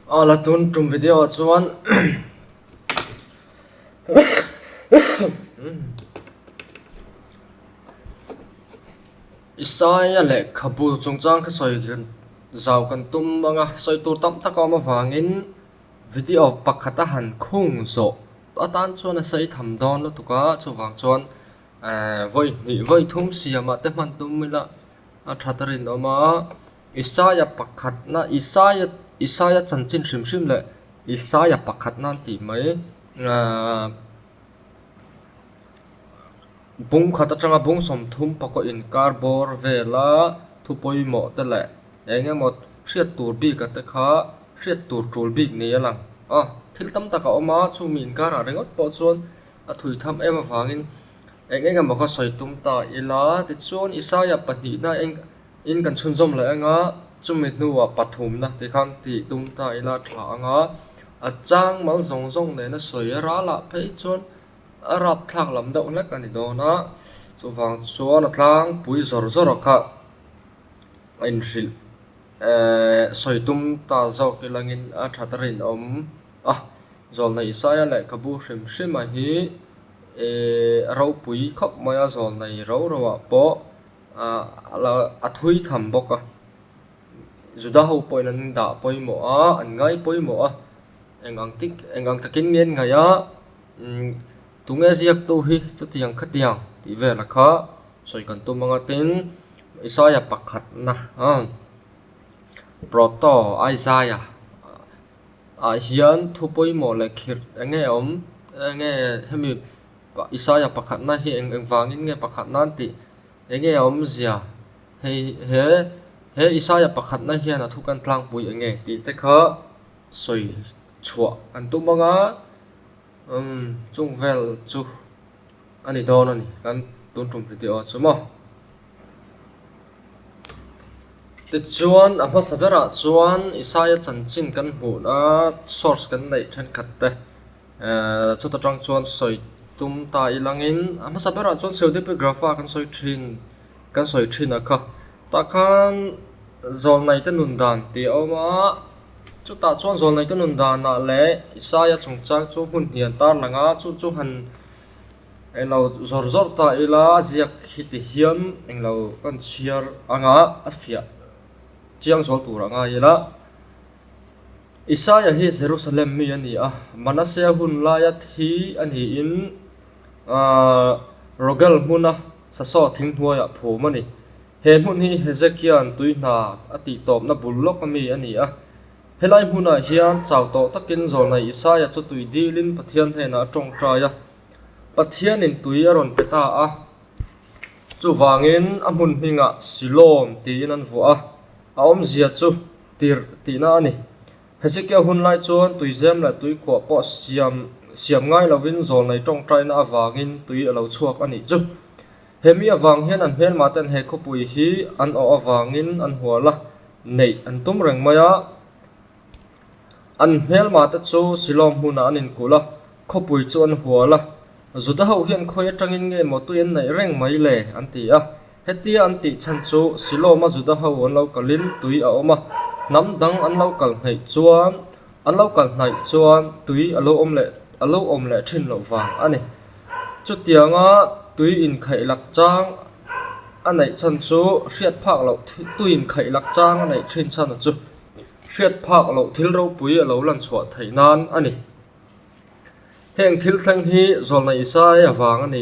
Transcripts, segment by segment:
là tun trùng video chuan Isaiah le khabu chungchang ka soi kan zau kan tum manga soi tur tam taka ma wangin video pakhata han khung zo atan chuan a sei tham don lo tuka chuwang chuan voi ni voi thum siama te man tum mila a thatarin oma Isaiah pakhat na Isaiah chanchin shim le Isaiah pakhat nan ti mai bung khata changa bung som thum pako in carbor vela thupoi mo te le enge mot hriat tur bi ka te kha hriat tur tul bi ni alang thil tam taka oma chu min kara rengot po chuan a thui tham em awangin enge mo kha soi tum ta ila ti chuan Isaiah pahni na in kan chun zom la anga chumi nuwa pathum na ti khang ti tum ta ila tha anga a chang mal zong zong ne na soi ra la phei chuan arab thang lam deuh lek ani dona chuwang chuan a tlang pui zor zor kha in hril soi tum ta zo kilangin a thatarin om zol nei Isaiah le kabu hrim hrim a hi ro pui khop maya zol nei ro rowa po a thui tham boka juda ho poinan da poimo an ngai poimo engang takin ngen ngaya tunge ziak tu hi chutiang khatiang ti vela kha soi kan tu manga tin Isaiah pakhat na proto Isaiah hian thupoi mo le khir enge hemi Isaiah pakhat na hi eng wangin nge pakhat nan ti enge zia he Isaiah pakhat na hian a thukan tlang pui enge ti te kha soi chua kan tu manga chung vel chu ani don ani kan tun trum video chu mo te chuan a hma sabera chuan Isaiah chanchin kan hmu na source kan nei then khat te chu ta tang chuan soi tum ta ilangin a hma sabera chuan pseudepigrapha kan soi thin a kha ta khan zol nei te nun dan ti oma chu ta chuan zol nei te nun dan na le Isaiah chungchang chu hun hian tar langa chu han englo zor ta ila ziak hiti hiam englo kan chiar anga afia chiang zol tur anga ila Isaiah hi Jerusalem mi ani Manasseh hun layat hi ani in Rogel muna sa so thing huaya phumani he mun hi Hezekiah tuina ati top na bullok mi ani helai hmuna hian chaw to takin zol nei Isaiah chu tui dilin pathian hena tong traya pathian in tui aron peta chu wangin amun hinga Silom ti inan vo aom zia chu tir ti na ani Hezekiah hun lai chuan tui zem la tui kho po siam ngai lovin zol nei tong trai na awangin tui alo chuak ani chu hemi awang hian an hmel ma ten he khopui hi an o awangin an huala nei an tum reng maya an hmel ma ta chu Silom huna anin kula khopui chu an huala zuda ho hian khoi atangin nge mo tu en nei reng mai le an ti hetia an ti chan chu Silom a zuda ho an lo kalin tui a oma nam dang an lo kal nei chuan tui alo om le thin lo wang ani chu tianga tui in khai lak chang anei chan chu hriat phak lo tui in khai lak chang anei thin chan chu hriat phak lo thil ro pui alo lan chhuat theinan ani heng thil thleng hi zol nei Isaiah awang ani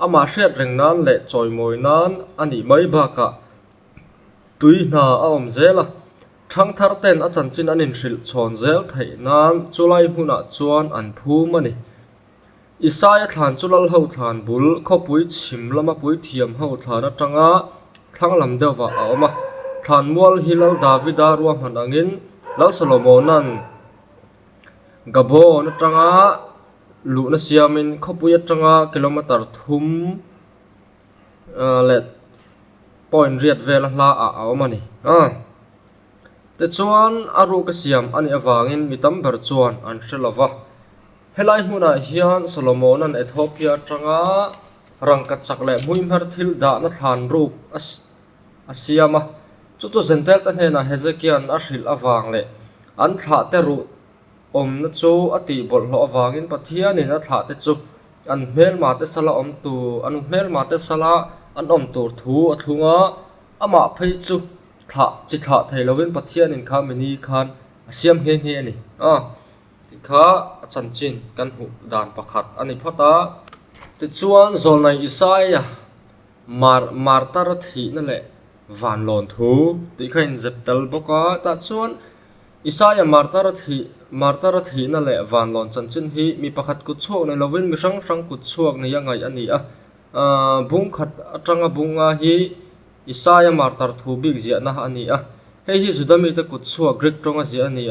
ama hriat rengnan le choimoi nan ani mai ba ka tui na om zela thang thar ten a chanchin anin hril chhon zel theinan chulai hmuna chuan an phum ani Isaiah thlan chulal ho thlan bul khopui chim lama pui thiam ho thlan atanga thlang lam dewa a oma thlan mual hilal Davida ruam hanangin lal Solomonan gabon atanga lu na siamin khopui atanga kilometer thum le point riat vel hla a oma ni te chuan aru ka siam ani awangin mitam ber chuan an hrelawa helai hmuna hian Solomon an Ethiopia tanga rangkat chakle muimhar thil da na thlan rup asiama chu zentel tan hena Hezekiah a hril awang le an thla te ru na chu ati bol hlo awangin pathian in a thla te chu an hmel ma te sala om tu an hmel ma te sala an om tur thu a thunga ama phei chu thla chi thla thei lovin pathian in kha mini khan siam he he ani kha chan chin kan hu dan pakhat ani phata ti chuan zol nai Isaiah martar thi na le van lon thu ti khain zeptal boka ta chuan Isaiah martar thi na le van lon chan chin hi mi pakhat ku chuak na lovin mi sang ku chuak na yangai ani bung khat atanga bunga hi Isaiah martar thu big zia na ani hei hi zudami te ku chuak Greek tonga zia ani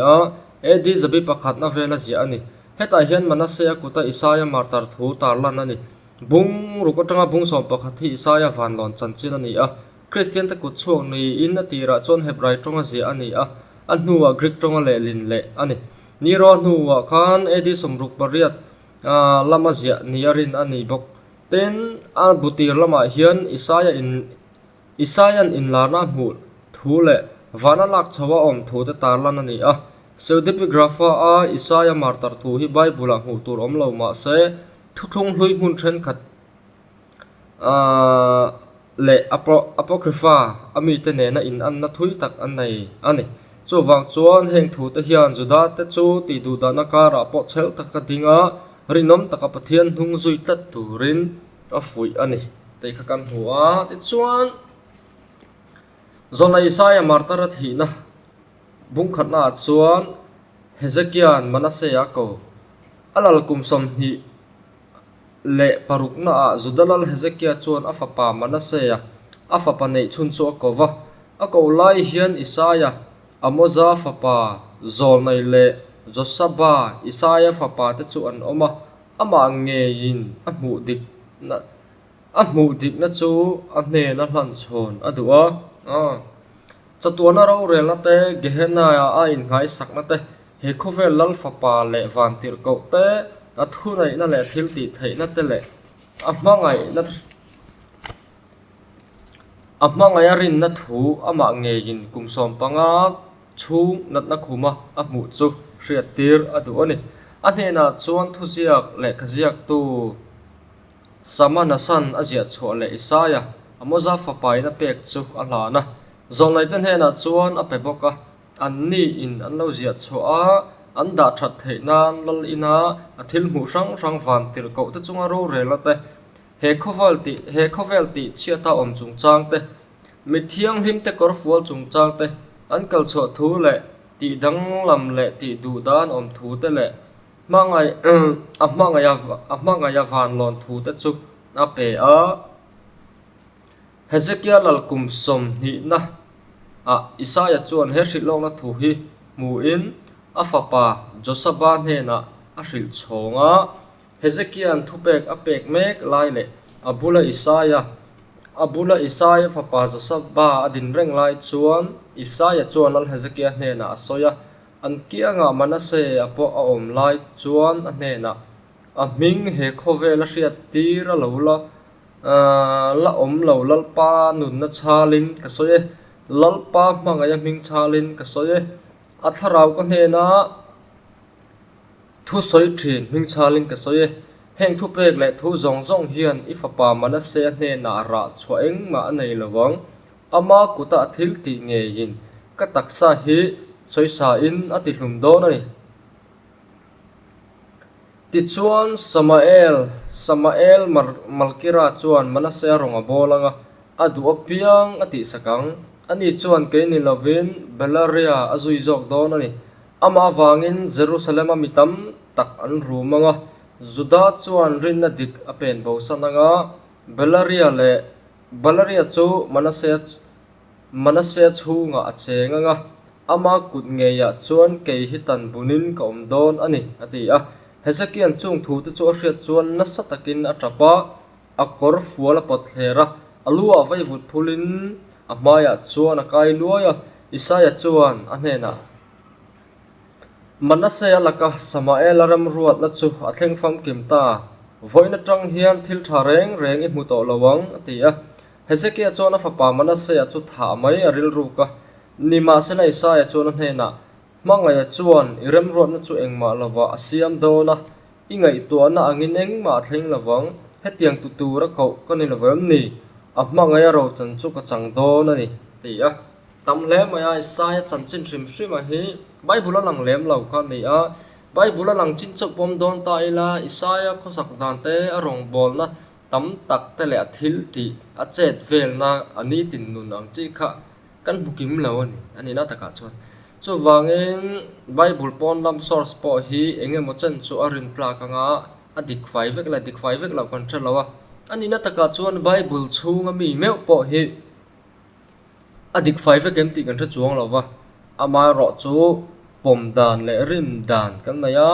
edi zabi pakhat na vela zia ani heta hian Manasseh kuta Isaiah martar thu tarlan ani bung rukotanga bung som pakhat hi Isaiah van lon chan chin ani Christian te ku chuak ni in na tira chon Hebrai tonga zia ani nuwa Greek tonga le lin le ani ni ro nuwa khan edi somruk pariat lama zia niarin ani bok ten butir lama hian Isaiah in lana mu thu le vana lak chawa om thu te tarlan ani pseudepigrapha Isaiah martar thu hi Bible hu tur om lo ma se thuthung hlui hun then khat le apocrypha ami te ne na in an na thui tak an nei ani chu wang chuan heng thu te hian juda te chu ti du da na kara po chel tak ka dinga rinom taka pathian hung zui tat turin a fui ani te kha kan huwa ti chuan zona Isaiah martar thi na bung khat na chuan Hezekiah Manasseh ko alal kum som hi le paruk na zudalal Hezekiah chuan afapa Manasseh afapa nei chun chu akova ako lai hian Isaiah Amoza fapa zol nei le Josaba Isaiah fapa te chu an oma ama nge yin amu dik na chu ane na hlan chon adua chatuana ro rel na te Gehenna in ngai sak na te he khovel lal fapa le van tir ko te thu nei na le thil ti thei na te le amanga yarin na thu ama nge yin kum som panga chung nat na khuma amu chu hriat tir adu ani na chuan thu ziak le khaziak tu samana san azia chho le Isaiah amoza fapai na pek chu alana zon lai ten hena chuan a pe boka an ni in an lo zia chho an da that thei nan lal ina athil mu sang van tir ko te chunga ro rela te he khovel ti chiata om chung chang te mi thiang him te kor fual chung chang te an kal chho thu le ti dang lam le ti du dan om thu te le amanga ya van lon thu te chu a pe Hezekiah lal kum som ni na Isaiah chuan he shilong na thu hi mu in afapa Josaban he na a hril chhonga Hezekiah an thupek apek mek lai le abula Isaiah fapa Josaba adin reng lai chuan Isaiah chuan al Hezekiah he na asoya an kianga Manasseh apo a om lai chuan a he na a ming he khovel a hriat tir a lo la om lo lalpa nun na chalin kasoye lalpa mangaya ming chalin kasoye atharau ka he na thu soi thin ming chalin kasoye heng thu pek le thu zong hian ifapa Manasseh he na ra chhoeng ma nei lawang ama kuta thil ti nge yin ka taksa hi soisa in ati hlum don ani ti chuan Samael Malkira chuan Manasseh ronga bolanga adu apiang ati sakang ani chuan ke ni lovin Belaria azui jok don ani ama wangin Jerusalem mitam tak an rumanga Juda chuan rin na dik apen bo sananga Belaria chu Manasseh chunga achenga ama kut ngeya chuan ke hitan bunin kom don ani ati Hezekiah chung thu te chu hriat chuan na satakin atrapa akor fuala pathlera alua vai vut phulin amaya chuan akai luaya Isaiah chuan anena Manasseh alaka Samael aram ruat la chu athleng fam kimta voina tang hian thil tha reng i mu to lawang atia Hezekiah chuan a fapa Manasseh chu tha mai aril ruka nima sena Isaiah chuan anena mangai chuan irem ron na chu engma lawa asiam do na ingai to na angin engma thleng lawang hetiang tu tu ra ko kan ni lawam ni a mangai ro chan chu ka chang do na ni ti a tam le maya sai chan chin sim sim a hi bible lang lem lo kha ni a bible lang chin chop pom don ta ila isaya khosak dan te arong bol na tam tak te le thil ti a chet vel na ani tin nun ang chi kha kan bukim lo ani na taka chuan chu wangin bible pon lam source po hi enge mo chen chu arin tla ka nga adik fai vek la kan thalawa ani na taka chuan bible chunga mi meu po hi adik fai vek em ti kan tha chuang lawa ama ro chu pom dan le rim dan kan na ya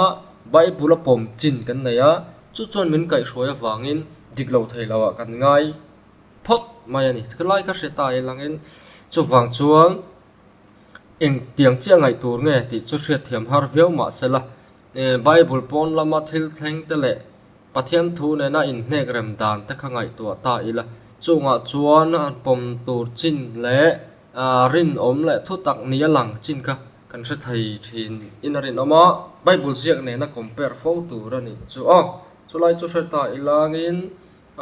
bible pom chin kan na ya chu chuan min kai hroya wangin dik lo thei lawa kan ngai phok mai ani klai ka se tai langin chu wang chuan eng tiang chiang ngai tur nge ti chu hriat thiam har veu ma sela bible pon lama thil thleng te le pathian thu ne na in hnek rem dan te kha ngai tu ta ila chunga chuan an pom tur chin le rin om le thu tak ni lang chin kha kan se thai thin in rin oma bible chiak ne na compare fo tur ani chu chu lai chu se ta ilangin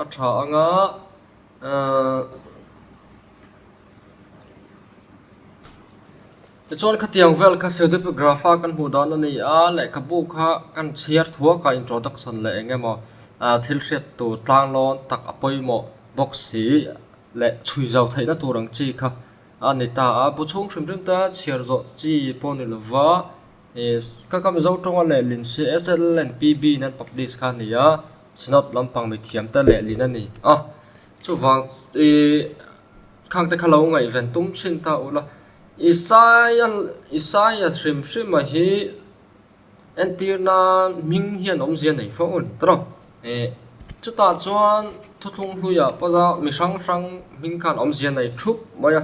a tha anga chuan khatiang vel kha pseudepigrapha kan hmu dan ani a le ka bu kha kan chiar thua ka introduction le engemaw thil hriat tu tlang lon tak apoimo box si le chui zau thaina turang chi kha ani ta a bu chung hrim hrim ta chiar zo chi poni lova is ka kam zo tonga le lin si SL and PB nan publish kha ni a sinop lampang mi thiam ta le lin ani chu wang khang te khalo ngai ven tum sin ta ula Isaiah shrim ma hi entirna ming hian om zian nei fo on tro chu ta chuan thu thung hluya pada mi sang sang ming khan om zian nei thup maya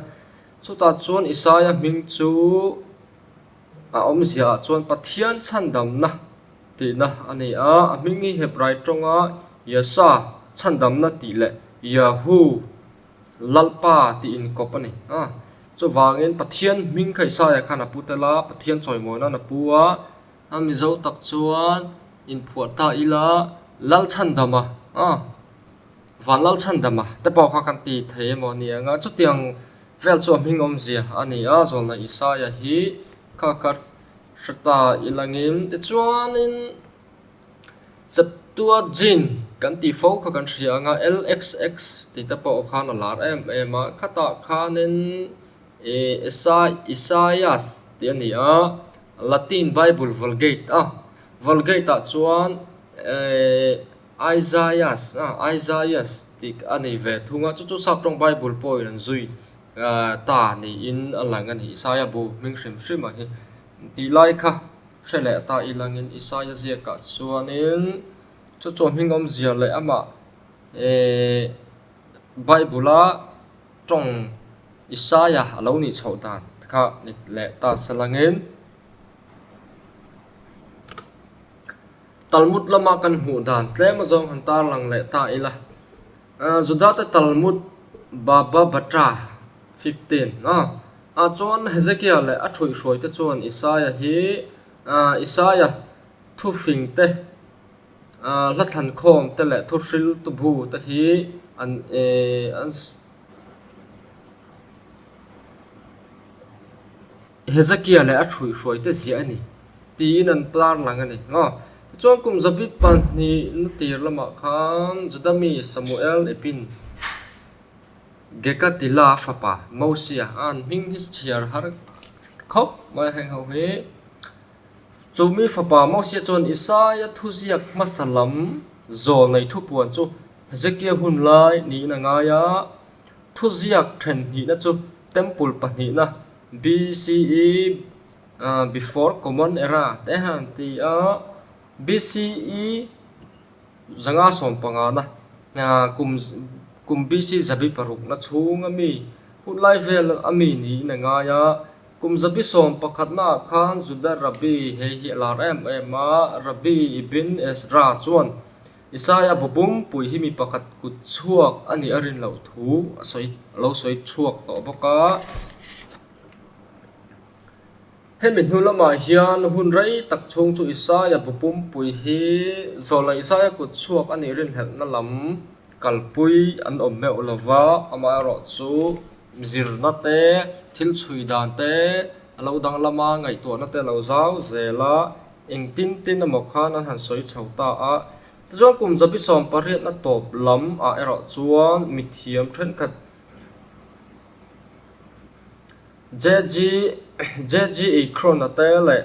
chu ta chuan Isaiah ming chu a om zia chuan pathian chan dam na ti na ani a ming hi hebrai tonga yasa chan dam na ti le yahu lalpa ti in kop ani chu wangin pathian ming khai sa ya khana putela pathian choi mo na puwa ami zo tak chuan in phuat ta ila lal chan dama van lal chan dama te pawh kha kan ti thei mo ni anga chu tiang vel chu ming om zia ani a zol na Isaiah hi kha kar shata ilangim te chuan in tua jin kan ti fo kha kan ria anga LXX ti te pawh khan alar em a khata khanin Isaiah ti ani a Latin Bible Vulgate Vulgate chuan Isaiah ti ani ve thunga chu sap trong Bible poi ran zui ta ni in alang ani Isaiah bu ming hrim hrim a hi ti lai kha hrele ta ilangin Isaiah zia ka chuanin chu ming om zia le ama Bible a trong Isaiah alo ni chho dan kha ni le ta salangin Talmud lama kan hmu dan tlema zong han tar lang le ta ila Judata Talmud Baba Batra 15 chuan Hezekiah le a thui hroi te chuan Isaiah hi Isaiah thu fing te la than khom te le thu hril tu bu te hi an Hezekiah le a thui hroi te zia ani ti in an plar lang ani chuan kum zabi pan ni nutir lama khan Judami Samuel epin Gekatila fapa Mosia an ming his chiar har khop mai hai ho he chumi fapa Mosia chuan Isaiah thu ziak masalam zol nei thu puan chu Hezekiah hun lai ni na nga ya thu ziak then ni na chu temple pa ni na BCE before common era te han ti BCE zanga som panga na kum BC zabi paruk na chunga mi hunlai vel ami ni na nga ya kum zabi som pakhat na khan Judah Rabbi he lar ma Rabbi ibn Ezra chuan Isaiah bubum pui hi mi pakhat kut chuak ani arin lo thu soi chuak to boka he min hula ma hian hun rei tak chung chu Isaiah bupum pui hi zola Isaiah kut chuak ani rin hel na lam kalpui an om me ulova ama ro chu zirna te thil chui dan te alo dang lama ngai to na te lo zau zela eng tin tin mo khan an han soi chauta a chuan kum zabi som pariat na top lam a ero chuan mithiam then khat JG Akron te le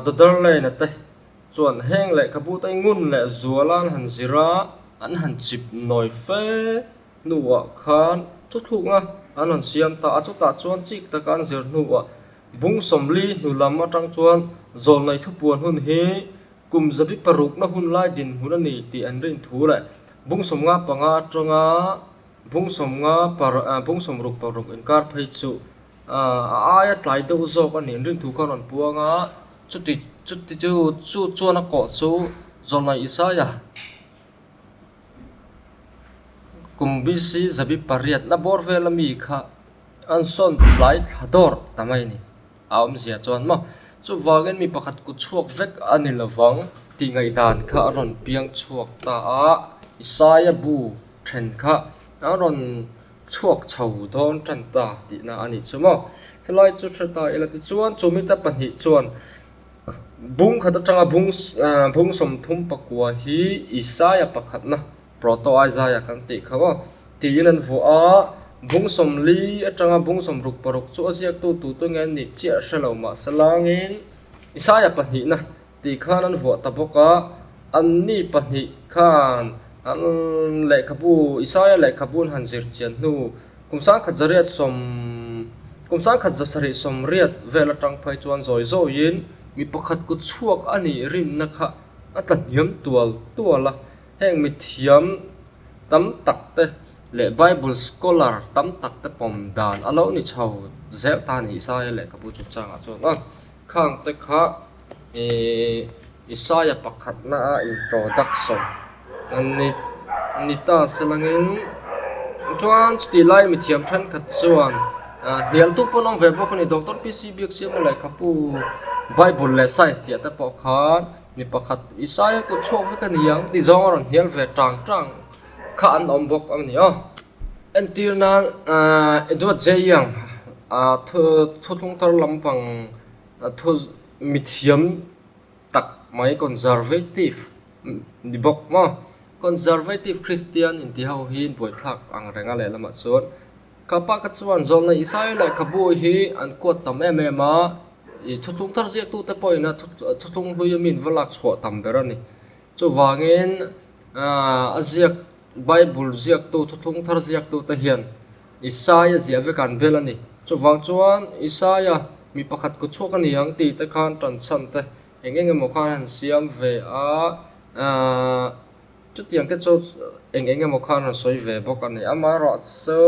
Dodor le na te chuan heng le kabu tai ngun le zualan han zira an han chip noi fe nuwa khan thu thu nga an han siam ta achu ta chuan chik ta kan zir nuwa bung somli nu lam atang chuan zol nai thu puan hun hi kum zabi paruk na hun lai din hun ani ti an rin thu le bung som nga panga atanga bung som nga bung som ruk paruk in kar phai chu aya tlai do zo kan nin rin thu kan on puanga chuti chu na ko chu zol nai Isaiah kum bisi zabi pariat na bor velami kha an son flight hador tamai ni aum zia chuan ma chu wagen mi pakhat ku chuak vek ani lawang ti ngai dan kha ron piang chuak ta a Isaiah bu then kha ron chuak chho don tan ta ti na ani chumo thlai chu thata ela ti chuan chumi ta pani chuan bung khata tanga bung som thum pakwa hi Isaiah pakhat na proto Isaiah kan ti khawa ti inen vo a bung som li atanga bung som ruk paruk chu aziak tu tu ngen ni chia shalo ma salangin Isaiah pani na ti khan an vo ta boka an ni pani khan an le khabu Isaiah le khabun hanjir chian nu kumsang khazariat som kumsang khazasari som riat vela tang phai chuan zoi zo yin mi pakhat ku chuak ani rin na kha atan yam tuala heng mi thiam tam tak te le Bible scholar tam tak te pom dan alo ni chau zel ta ni Isaiah le kapu chu chang a chuan khang te kha Isaiah pakhat na introduction ani ta selangin chuan sti lai mi thiam than khat chuan nial tu ponong ve bok ni Dr. PC biak siam le kapu Bible le science ti ta po khan mi pakhat Isaiah ku chok ve kan yang ti zong ron hial ve tang kha an om bok am ni entir na Edward J Young thu thung tar lampang thu mithiam tak mai conservative ni bok ma conservative Christian in ti hau hin boi thak ang renga le lama chuan kapa ka chuan zol na Isaiah le kabu hi an kot tam ma thu thung tar ziak tu te poina thu thung huyamin walak chho tam berani chu wangin aziak Bible ziak tu thu thung thar ziak tu te hian Isaiah zia ve kan belani chu wang chuan Isaiah mi pakhat ku chok ani yang ti te khan tan chan te engenge mo khan siam ve a chút tiền cái chỗ engenge mo khan soi ve bok ani ama ro so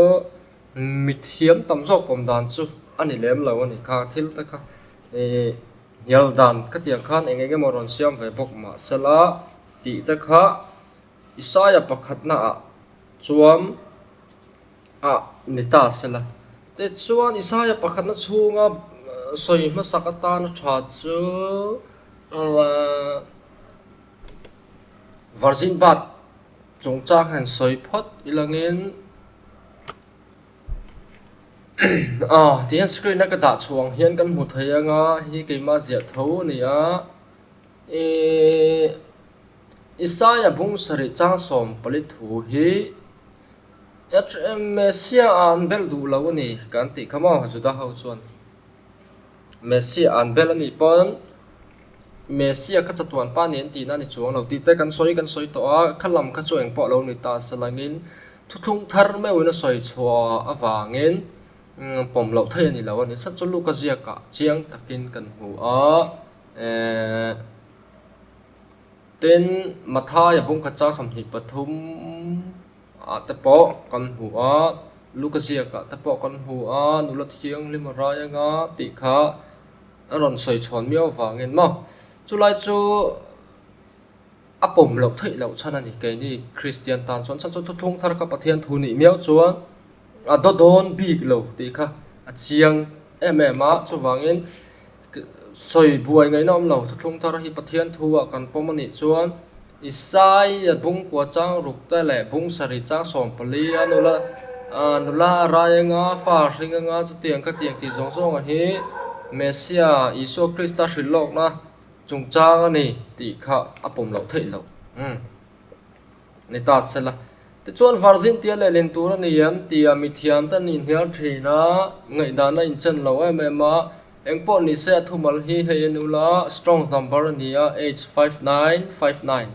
mi thiam tam zok pom dan chu ani lem lo ani kha thil ta kha yal dan ka tiang khan engenge mo ron siam ve bok ma sala ti ta kha Isaiah pakhat na chuam nita sela te chuan Isaiah pakhat na chunga soi ma sakata na tha chu Virgin bat chung chang han soi phot ilangin tian screen na ka da chuang hian kan mu thai anga hi keima zia tho ni a Isaiah bung sari chang som palit hu hi Messia an bel du lawani kan ti khama juda hau chuan Messia an bel ani pon Messia ka chatuan pa nen ti na ni chuang lo ti te kan soi to a khalam kha chuang po lo ni ta salangin thuthung thar me wina soi chua awangin pom lo thai ani lawani sat chu lu ka zia ka chiang takin kan hu a ten matha ya bung kha cha samhi pathum te po kan hu a lu ka zia ka te po kan hu a nula thiang limara nga ti kha ron soi chon miaw wangin ma chulai chu apom lo thai lo chana ni ke ni Christian tan chon chan chu thung thar ka pathian thu ni miaw chuan do don big lo ti kha a chiang ma chu wangin soi buai ngai nom lo thung thar hi pathian thuwa kan pomani chuan isai bung kwa chang ruk ta le bung sari chang som pali anula nula rayenga fa ringa chu tiang ka tiang ti zong zong a hi mesia iso krista shilok na chung chang ani ti kha apom lo thei lo ni ta sela te chuan virgin tia le len tur ani yam tia mi thiam tan in hiar thina ngai da na in chen lo ma engpo ni se thumal hi he nula strong number nia h5959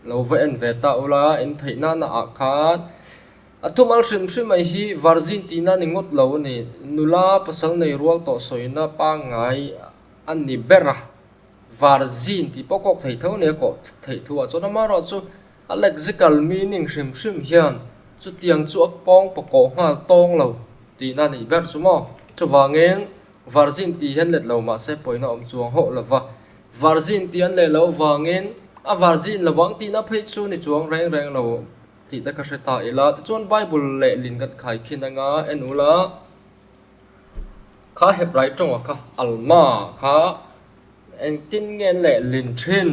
lo ve en ve ta ula in theina na akhat athumal shrim mai hi virgin tina ningot lo ni nula pasal nei rual to soina pa ngai ani bera virgin ti pokok thei tho ne ko thei thua chona ma ro chu lexical meaning shrim hian chu tiang chu pong poko ngal tong lo ti na ni ber chu mo chu wangeng virgin ti hian let lo ma se poina om chuang ho lova virgin ti an le lo wangin a virgin lawang ti na phei chu ni chuang reng lo ti ta ka ta ila ti chuan bible le lin kat khai khinanga enula kha heb rai tong kha alma kha en tin ngen le lin thin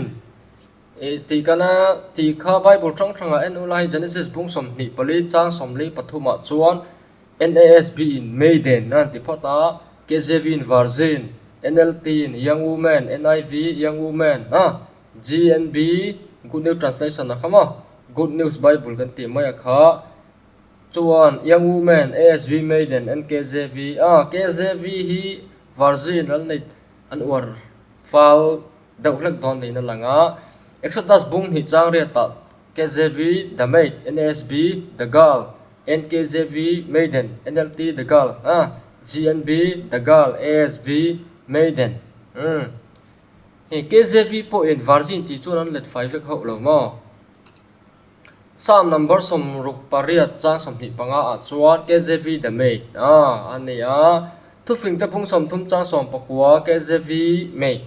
ti kana ti kha bible chang enula genesis bung som ni pali chang som li pathuma chuan NASB in maiden nan ti phota KJV in virgin NLT in young woman NIV young woman GNB good news translation na khama good news bible kan ti maya kha chuan young woman ASV maiden and KJV KJV hi virgin an war fal dawlak don ni na langa Exodus bung hi chang re ta KJV the maid NASB the girl NKJV maiden NLT the girl GNB the girl ASV maiden KJV po in virgin ti chuan let 5 vek ho lo mo Psalm number som ruk pariat chang som ni panga chuan KJV the maid ania thu fing ta phung som thum chang som pakwa KJV maid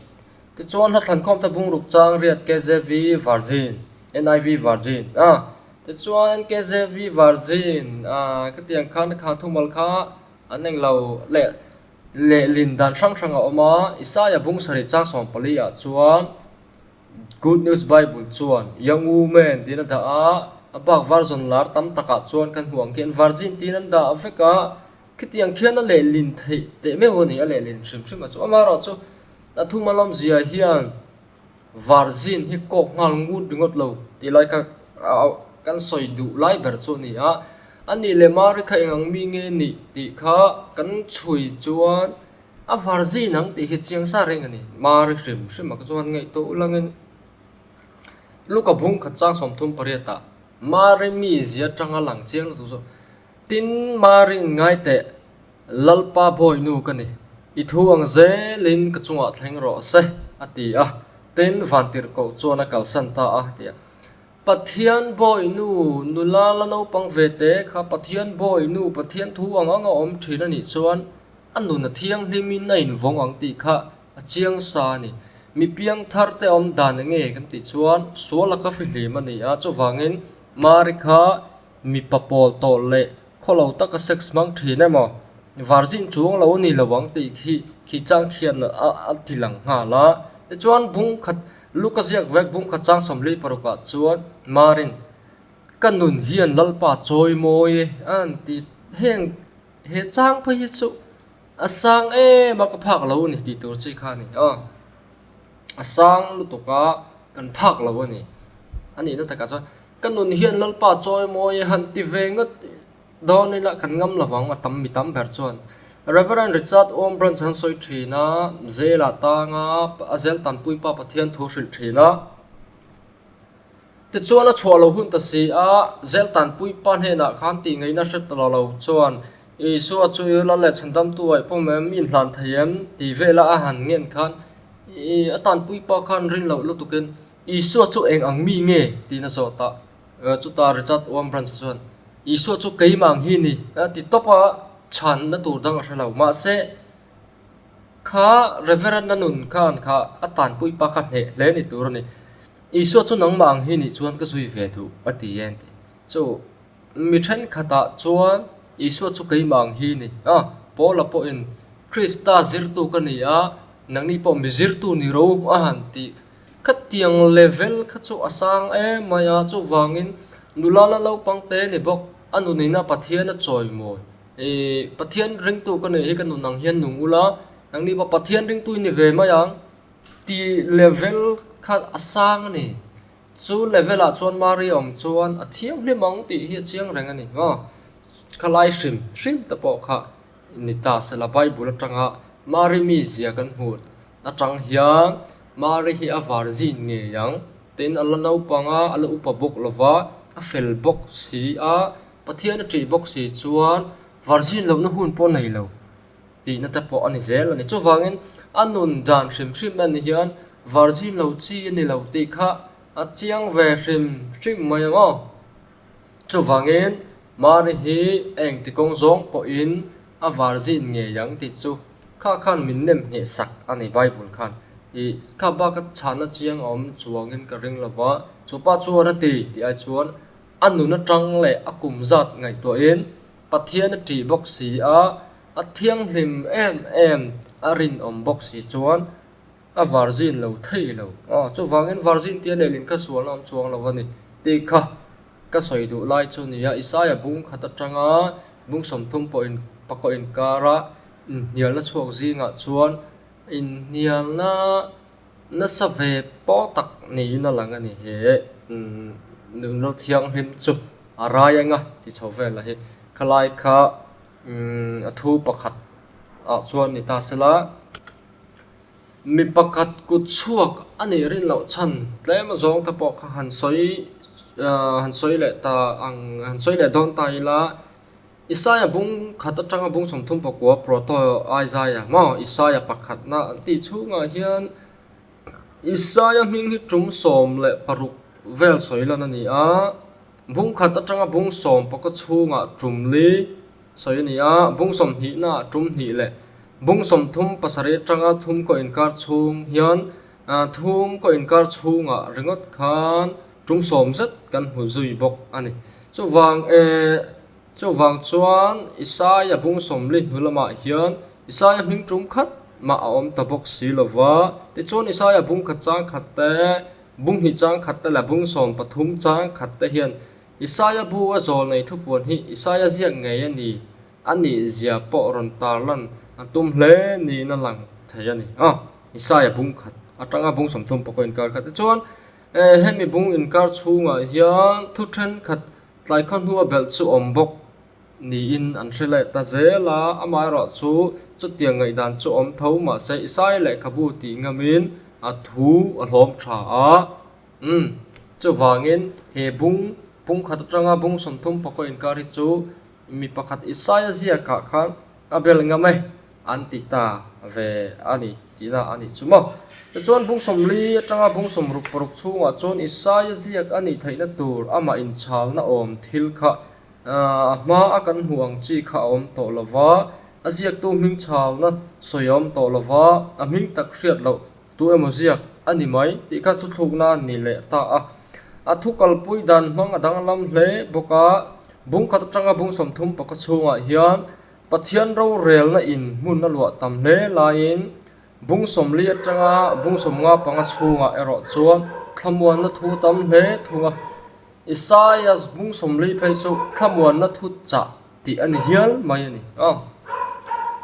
ti chuan ha than khom ta bung ruk chang riat KJV virgin NIV virgin ti chuan KJV virgin ka tiang khan kha thumal kha aneng lo le lin dan sang oma Isaiah bung sari chang som pali chuan good news bible chuan young woman tin da abak version lar tam taka chuan kan huang ken virgin tin da afeka kitiang khian le lin thei te me woni ale lin shrim chu amaro chu athumalom zia hian virgin hi kok ngal ngut dingot lo ti lai ka kan soi du lai ber chu ni ani le mar kha engang mi nge ni ti kha kan chui chuan a virgin ang ti hi chiang sa reng ani mar shrim ma ka chuan ngai to ulangin luka bung kha chang som thum pariata mari mi zia tanga lang chiang tu so tin mari ngai te lalpa boy nu ka ni I thu ang zelin ka chunga thleng ro se ati tin vantir ko chuan a kal san ta tia pathian boy nula la no pang vete kha pathian boy pathian thu anga om thina ni chuan anu na thiang limin na in vong ang ti kha a chiang sa ni mi piang thar te om dan nge kan ti chuan sola ka fi hle mani chu wangin marikha mi papol to le kholo ta ka sex mang thina mo virgin chuang lo ni lawang ti khi chang khian a thilang nga la te chuan bung khat Lucasiak vek bung kha chang somli paruka chuan marin kanun hian lalpa choi moi an ti heng he chang phai chu asang maka phak lo ni ti tur chi kha ni asang lutuka kan phak lo ni ani na taka chuan kanun hian lalpa choi moi han ti vengat don ni la kan ngam lawang atam mi tam ber chuan Reverend Richard Om Branson soi thina zela tanga azel tan puipa pathian thu hril thina ti chuan a chhualo hun ta si zel tan puipa hena khan ti ngei na hret lo chuan Isu chu la le chandam tu ai pomem in hlan thayem ti vela a han ngen khan atan puipa khan rin lo lutuken Isu chu eng ang mi nge ti na so ta chu ta Richard Om Branson Isu chu keimang hi ni ti topa chan na tur dang asalo ma se kha reverend nanun khan kha atan pui pa khan he le ni tur ni Isu chu nang mang hi ni chuan ka zui ve thu ati yen ti chu mi then khata chuan Isu chu kai mang hi ni pola po in Krista zirtu ka ni nang ni po mizir tu ni ro han ti khat tiang level kha chu asang maya chu wangin nulala lo pangte ni bok anu nei na pathian a choi moi pathian ring tu ka nei he kan nang hian nung ula nang ni pa pathian ring tu ni ve ma yang ti level kha asang ni chu level a chuan mari om chuan a thiam limang ti hi chiang reng ani khalai shrim ta po kha ni ta se la bible atanga mari mi zia kan hut atang hiang mari hi avar zin nge yang tin ala no panga ala upa bok lova a fel bok si a pathian tri bok si chuan varjin lo na hun po nei lo ti na ta po ani zel ani chu wangin anun dan shrim man hian varjin lo chi ani lo ti kha a chiang ve shrim mai mo chu wangin mari hi eng ti kong zong po in a varjin nge yang ti chu kha khan min nem nge sak ani bible khan i kha ba ka chana chiang om chuangin ka ring lawa chupa chuan ti ai chuan anu na tang le akum zat ngai to in pathian ti box si a thiang hlim em a rin om box si chuan a varjin lo thei lo chu wangin varjin ti le lin ka sual am chuang lawani ti kha ka soi du lai chu ni ya isaya bung khata tanga bung som thum po in pako in kara nial na chuak zinga chuan in nial na sa ve po tak ni na lang ani he no thiang hlim chu araya nga ti chove la he khalai kha athu pakhat chuan ni ta sela mi pakhat ku chuak ani rin lo chan tlema zong ta po kha han soi le ta han soi le don tai la Isaya bung khata tanga bung som thum pakwa proto Isaiah ma Isaya pakhat na ti chunga hian Isaya ming hi tum som le paruk vel soilan ani bung khata tanga bung som pakka chunga tumli soini bung som hi na tum hi le bung som thum pasare tanga thum ko inkar chung hian thum ko inkar chunga ringot khan tum som zat kan hu zui bok ani chu wang chuan Isaya bung som li hulama hian Isaya ming tum khat ma om ta bok si lova te chuan Isaya bung khat chang khat te bung hi chang khat te la bung som pathum chang khat te hian Isaya bu a zol nei thupon hi Isaya ziak ngei ani zia po ron tar lan atum hle ni na lang thei ani Isaya bung khat atanga bung som thum pako inkar khat te chuan hemi bung inkar chunga hian thu then khat tlai khan huwa bel chu om bok ni in an threle ta zela amai ro chu tiang ngai dan chu om tho ma se Isai le khabu ti ngamin a thu a hlom tha chu wangin he bung khat tanga bung som thum pako inkari chu mi pakhat Isaya zia ka khan abel ngame antita ve ani tina ani chuma chuan bung som li tanga bung som ruk paruk chunga chuan Isaya ziak ani theina tur ama in chal na om thil kha ma akan huang chi kha om to lova aziak tu ming chal na soyom to lova aming tak hriat lo tu emo ziak ani mai ti kha thu thuk na ni le ta a thu kal pui dan hmang adang lam hle boka bung khat tanga bung som thum paka chunga hian pathian ro rel na in mun na lua tam hle lain bung som li atanga bung som nga panga chunga ero chuan khamuan na thu tam hle thunga Isaiah bung som li phei chu khamuan na thu cha ti ani hial mai ani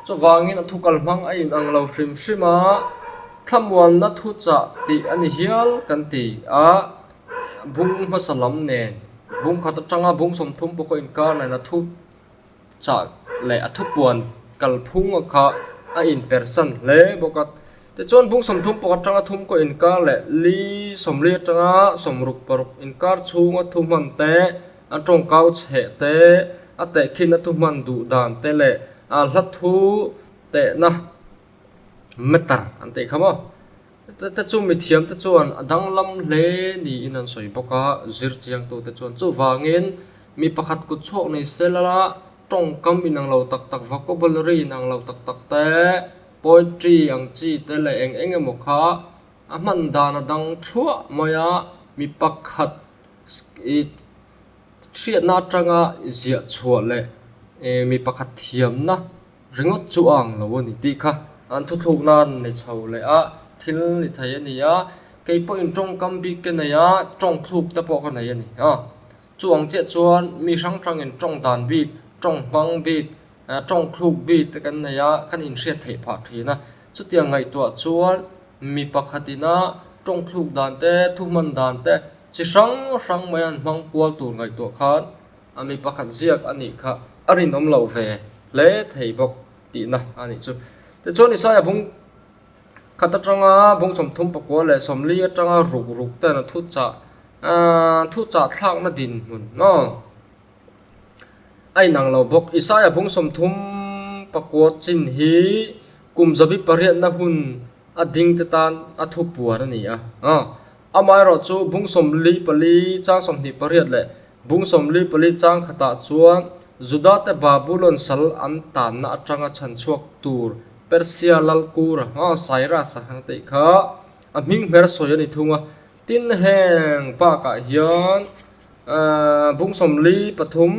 chu wangin thu kal hmang a in ang lo shima khamuan na thu cha ti ani hial kan ti bung masalam nen bung khat tanga bung som thum poko inkar na thu cha le athu puan kal phung kha a in person le bokat te chon bung som thum pok tanga thum ko inkar le li som li tanga som ruk paruk inkar chunga thum man te a tong kau che te a te khin a thum man du dan te le a hlat thu te na metar ante khamo te chu mi thiam te chuan adang lam hle ni in an soi boka zir chiang to te chuan chu wangin mi pakhat ku chok nei selala tong kam inang lo tak vocabulary inang lo tak te poetry ang chi te le eng mo kha aman dan adang thua maya mi pakhat i thriat na tanga zia chhuat le mi pakhat thiam na ringot chu ang lo ni ti kha an thu thuk nan ni chho le a thil ni thai ani a kei po in tong kam bi ke nei a tong thuk te po ka nei ani a chuang che chuan mi sang tang in tong dan bi tong bang bi tong thuk bi te kan nei a kan in hriat thei pha thina chu tiang ngai to chuan mi pakhatina tong thuk dan te thuman dan te chi sang mai an mang kwal tur ngai to khan ami pakhat ziak ani kha arin om lo ve le thei bok ti na ani chu te chuan ni sa ya bung khata tanga bung som thum pakwa le som li atanga ruk te na thu cha thak na din mun no ai nang lo bok isa ya bung som thum pakwa chin hi kum zabi pariat na hun ading te tan athu puar ani a amai ro chu bung som li pali chang som ni pariat le bung som li pali chang khata chuan juda te babylon sal an tan na atanga chan chuak tur persia lalkura saira sahang te kha aming mer soyani thunga tin heng pa ka hian bung som li pathum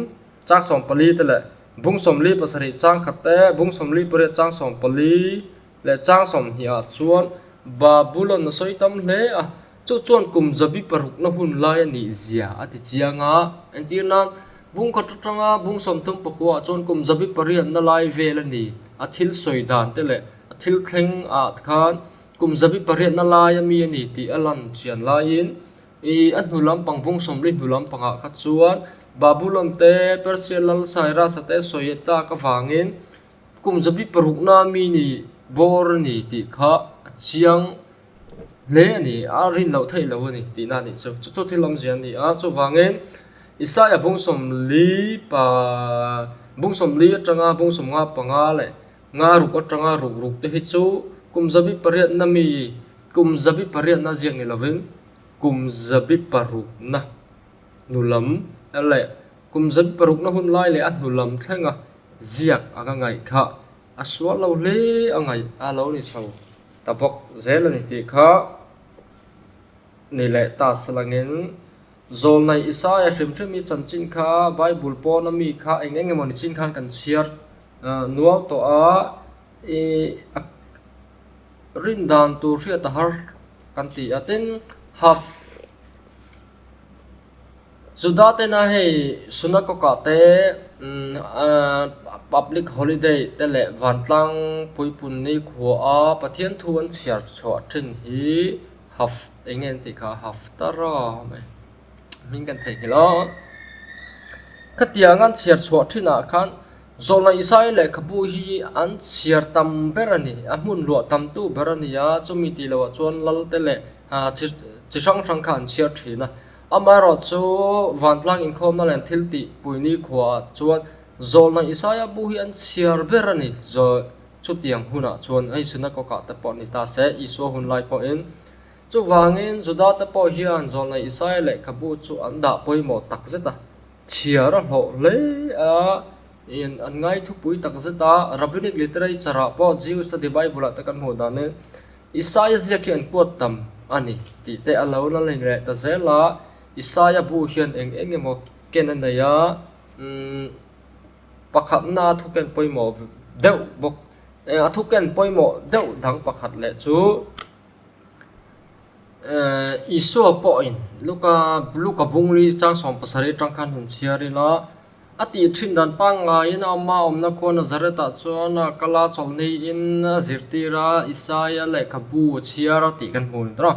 chang som pali te le bung som li pasari chang khate bung som li pare chang som pali le chang som hiya chuan babylon na soitam hle a chu chuan kum zabi paruk na hun lai ani zia ati chianga antina bung khat tanga bung som thum pakwa chuan kum zabi parian na lai vel ani athil soidan te le athil thleng at khan kum zabi parian na lai ami ani ti alan chian lain an hulam pang bung som li hulam panga kha chuan babylon te persia lal saira sate soyeta ka wangin kum zabi paruk na mi ni bor ni ti kha chiang le ni arin lo thei lo ni ti na ni chu thilam jian ni a chu wangin isaya bung som li pa bung som li atanga bung som nga panga le nga ruk atanga ruk te hi chu kum zabi pariat na mi kum zabi pariat na jiang ni loving kum zabi paruk na nulam ale kum zabi paruk na hun lai le at nulam thenga ziak anga ngai kha aswa lo le angai a lo ni chho tabok zel ni ti kha ni le ta salangin zol nai isaya shrimshrim mi chanchin kha bible po na mi kha engeng emon chin khan kan chiar nual to a rin dan tu ria ta har kan ti atin half Judate na hei sunakoka te public holiday te le vantlang puipun ni khuwa a pathian thuan chiar chwa thin hi haf engen ti kha haftara me min kan thei hilo khatiangan chiar chwa thina khan zolna isai le khabu hi an chiar tam berani amun lo tam tu berani ya chumi ti lo chon lal te le chi sang khan chiar thina amaro chu vantlang in khom na len thilti puini khwa chuan zolna isaya bu hi an chiar berani zo chutiang huna chuan ai suna ko ka ta po ni ta se iso hun lai po in chu wangin juda ta po hian zolna isaya le khabu chu an da poimo tak zeta chiar ho le a in an ngai thu pui tak zeta rabbinic literature po jews the bible ta kan ho da ne isaya zaki an pot tam ani ti te alo na len re ta zela isaya bu hian emo kenan ya pakhat na thuken poimo deuh bok thuken poimo deuh dang pakhat le chu iso po in luka bungli chang som pasari tang khan hun chiari la ati thin dan panga ina ma omna khona zareta chuana kala cholni in zirtira isaya le khabu chiara ti kan mun dra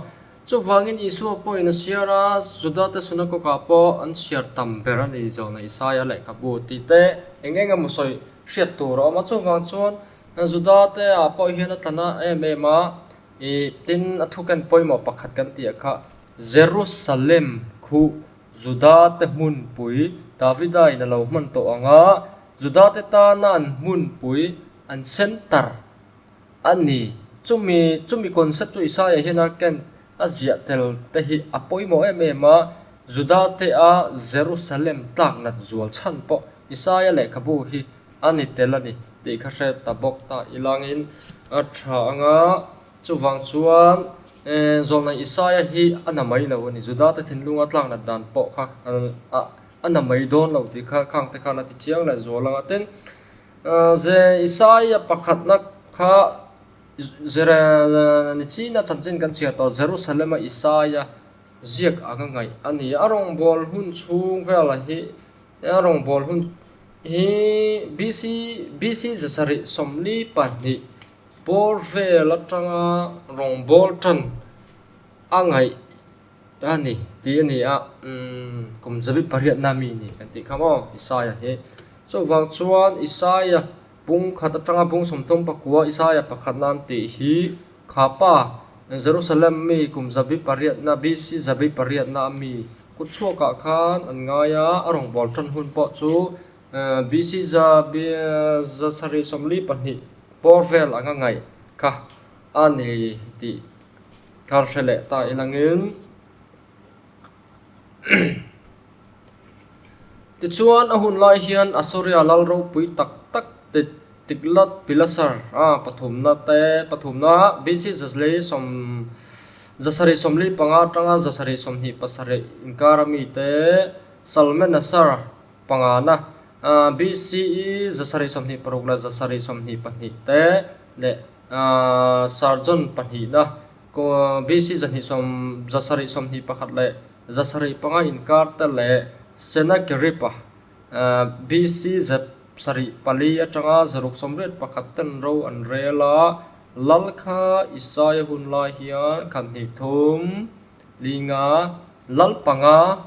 chu wangin isu po in siara judate sunako ka po an siar tam berani zona isaya le khabu ti te engenga musoi hriat tur ma chu wang chuan judate a po hian atlana ma tin athukan poimo pakhat kan ti kha jerusalem khu judate mun pui davida ina lo man to anga judate ta nan mun pui an center ani chumi concept chu isaya hian ken azia tel te hi apoimo ma judate a jerusalem tak nat zual chan po isaya le khabu hi ani telani te kha se tabok ta ilangin atha anga chuwang chuan zolna isaya hi anamai lo ni judate thinlunga tlak na dan po kha anamai don lo ti kha khang te kha na ti chiang la zolanga ten ze isaya pakhat na kha zera ni china chanchin kan chia to Jerusalem Isaiah ziak anga ngai ani arong bol hun chung vela hi arong bol hun hi BC zasari somli pani bol vela tanga rong bol tan angai ani ti ani a kum zabi pariat nami ni kan ti khamo Isaiah he so wang chuan Isaiah bung khata tanga bung somthum pakua Isaiah pakhat nam ti hi khapa Jerusalem mi kum zabi pariat na BC zabi pariat na mi kuchua ka khan an ngaya arong bol tan hun po chu BC za sari somli pani porvel anga ngai ka ani ti karshele ta ilangin ti chuan ahun lai hian Asoria lalro pui tak tak tiklat pilasar pathumna BC zasle som zasari somli panga tanga zasari somni pasare inkarami te Salman Nasar pangana BCE zasari somni parogla zasari somni pani te le sarjon pani na ko BC zani som zasari somni pakhat le zasari panga inkar ta le Senakeripa BC zat sari pali atanga zaruk somret pakhatan ro an rela lalkha Isaiah hun lai hian kan ni thum linga lal panga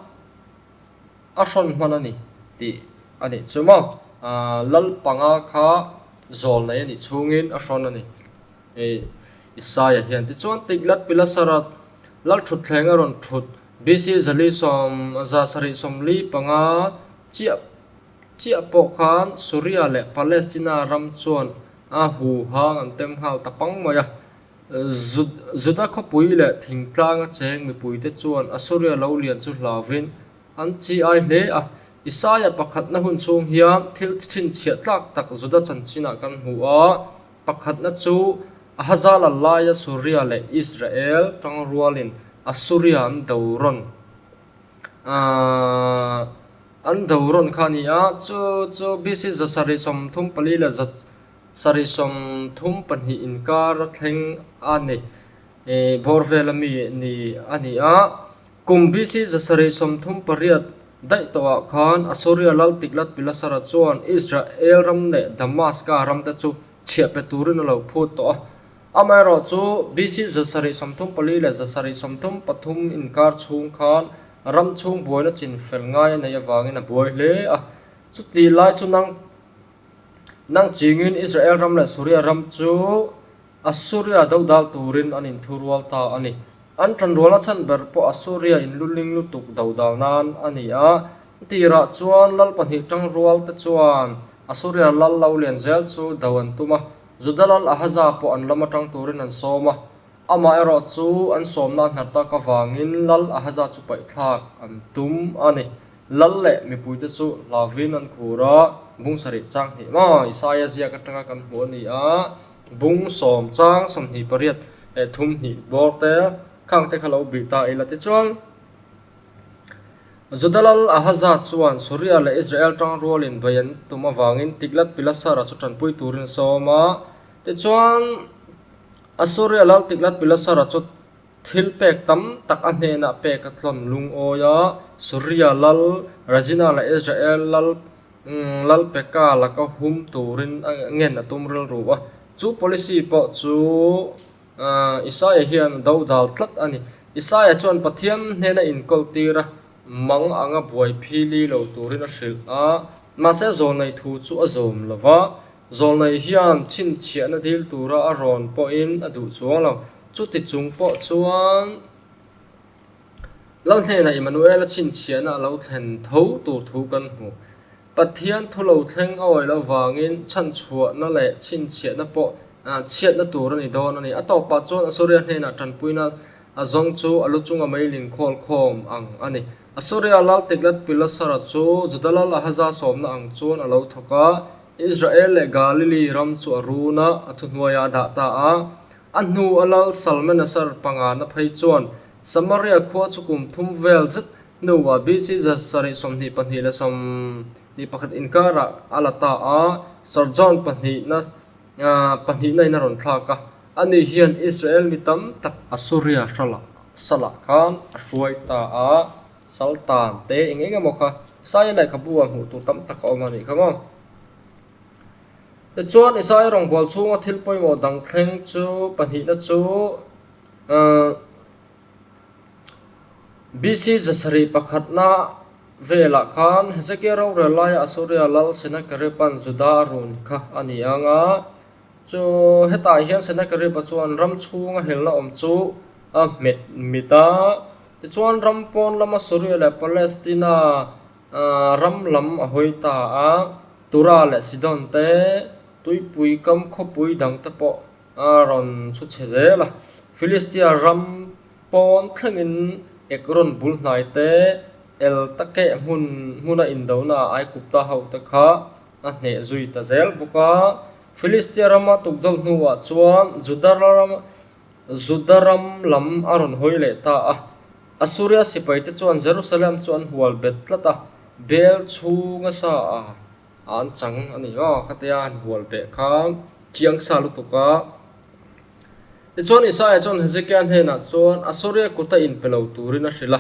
ason manani ti ani chuma lal panga kha zol nei ani chungin ason ani Isaiah hian ti chuan tiglat pilasarat lal thut thlenga ron thut BC zali som za sari somli panga chia po khan Syria le Palestina ram chuan hu hang an tem hal tapang moya zuda kho pui le thingtlang cheng mi pui te chuan Asoria lo lian chu hlavin an chi ai hle Isaiah pakhat na hun chung hiam thil chin chiat tlak tak zuda chanchina kan hua pakhat na chu Hazal Allah Syria le Israel tang rualin Asoria an dauron khania chu BC za sari som thum pali la za sari som thum panhi inkar thleng ani borvela mi ni ani kum BC za sari som thum pariat dai to khan Asoria lal tiklat pilasara chuan Israel ram le Damascus ram ta chu chia pe turin lo phut to amaro chu BC za sari som thum pali la za sari som thum pathum inkar chung khan ram chung boy na chin fel ngai na yawangin a boy hle chu ti lai chu nang chingin Israel ram la Syria ram chu Asoria dal turin anin thurwal ta ani an tanrola chan ber po Asoria in luling lutuk dal nan ani tira chuan lal panhi tang rual ta chuan Asoria lal laulian zel chu dawan tuma zudalal ahaza po an lama tang turin an soma ama ero chu an somna hnarta ka wangin lal ahaza chu pai thak an tum ani lal le mi puite chu lavin an khura bung sari chang hi ma Isaiah zia ka tanga kan hu ni bung som chang som hi pariat thum hi borte khang te khalo bi ta ila te chuan zudalal ahaza chuan Syria le Israel tang rolin bayan tuma wangin tiklat pilasara chu tan pui turin soma te chuan Asoria lal tiklat pilasara chu thil pek tam tak ane na pek atlon lung oya Syria lal Razina la Israel lal peka la ka hum turin ngen na tumrel ruwa chu policy po chu Isaiah hian dal tlat ani Isaiah chuan pathiam hena in koltira mang anga buai phili lo turin a hril ma se zol nei thu chu azom lova zol nei hian chin chiana dil tura a ron po in adu chuang lo chu ti chung po chuan lal hne na Emmanuel chin chiana lo thlen tho tur thu kan hu pathian thulo thleng awai lo wangin chan chhuwa na le chin chiana po chiat na tur ani don ani atopa chuan Asoria hne na tan puina azong chu alu chunga mailin khol khom ang ani Asoria lal tiklat pilasara chu zudalal ahaza somna ang chuan alo thoka Israel le Galilee ram chu aruna athunwaya da ta anhu alal Salman Nasar pangana phei chuan Samaria khwa chukum thum vel zat nuwa BC za sari somni panhi la som ni pakhat inkara alata sarjon panhi na ron thlaka ani hian Israel mi tam tak Assyria sala khan ashruai ta a saltan te engenge mo kha sai lai khabuwa mu tu tam tak o mani khamo te chuan isai rong bol chunga thil poimo dang thleng chu pani na chu BC zasari pakhatna vela khan Hezekiah ro relai Assyria lal Sennacherib Judarun kha ani anga chu heta hian Sennacherib chuan ram chunga helna om chu a mita ti chuan rampon lama Syria le Palestina ram lam a hoita a tura le Sidon te tuipui kam khopui dang te po ron chu chezela Philistia rampon thlengin ekron bul hnai te el take huna indona ai kupta hau ta kha a hne zui ta zel buka Philistia rama tukdol nuwa chuan Judaram lam aron hoile ta a Assyria sipai te chuan Jerusalem chuan hual betlata bel chunga sa a an chang ani a khatian hual be kha chiang sa lu tuka ti chuan Isaiah chuan Hezekiah hena chuan Assyria kuta in pelo turina sila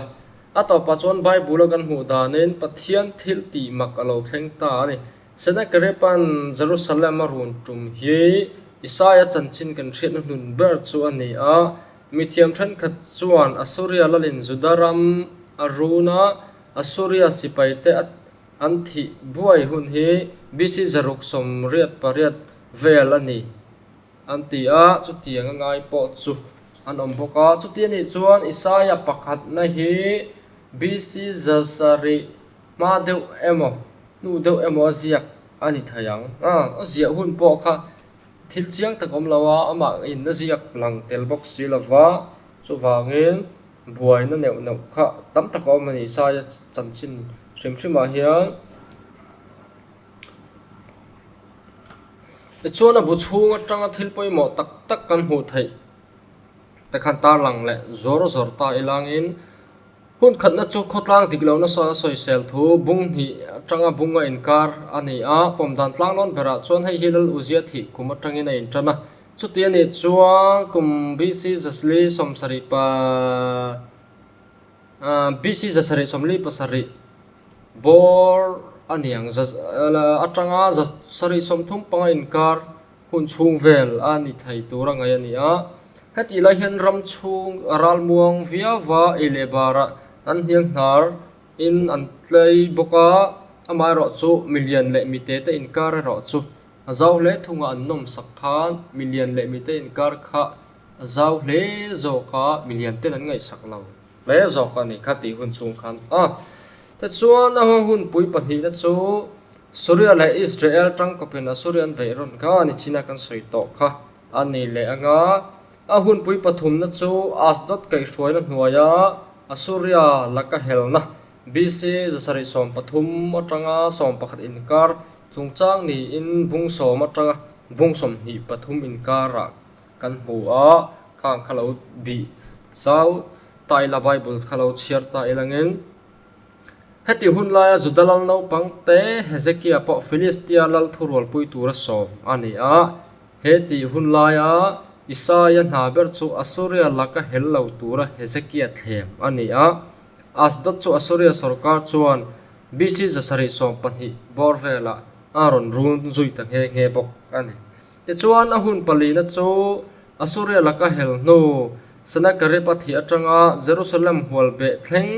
ato pa chuan Bible kan hu danin pathian thil ti mak alo thleng ta ani Sennacherib Jerusalem run tum hi Isaiah chanchin kan thret nun ber chu ani a mithiam than khat chuan Assyria lalin Judaram aruna Assyria sipai te anthi buai hun hi BC zaruk som riat pariat vel ani anti a chu tianga ngai po chu an om boka chu ti ni chuan Isaiah pakhat na hi BC zasari ma deu emo nu deu emo ziak ani thayang azia hun po kha thil chiang takom lawa ama in na ziak lang tel box silawa chu wangin buai na neu kha tam takom mani Isaiah chanchin shrimshima hian chuan a bu chhunga tanga thil poimo tak tak kan hmu thei ta khan tar lang le zor ta ilangin hun khatna chu khotlang diklo na so soi sel thu bung hi tanga bunga inkar ani a pomdan tlang lon bera chuan hei hilal uzia thi kuma tangin a intana chu ti ani chuan kum BC zasli somsari pa BC zasari somli pasari bor aniang atanga zasari somthum panga inkar hun chung vel ani thai tura ngai ani a heti la hian ram chung aral muang via wa elebara an hiang nar in an tlei boka amai ro chu million le mite te inkar ro chu azau le thunga annom sakhan million le mite inkar kha azau le zo ka million ten an ngai saklo le zo ka ni khati hun chung khan ta chuan a hun pui pahnih na chu Syria le Israel tang kopin Assyrian beiron kha ani china kan soi to kha ani le anga a hun pui pathum na chu Asdod kai hruai na hnuaya Assyria laka helna BC zasari som pathum atanga som pakhat inkar chungchang ni in bung som atanga bung som ni pathum inkara kan hua khang khalo bi sau tai la Bible khalo chiar ta elangin heti hun laia Judalal no pangte Hezekiah po Philistia lal thurwal pui tura som ani a heti hun laia Isaiah naber chu Assyria laka hello tura Hezekiah thlem ani a Asdod chu Assyria sarkar chuan BC zasari som pani borvela aron run zui ta nge bok ani ti chuan a hun palina chu Assyria laka hel no Sennacherib thi atanga Jerusalem hualbe thleng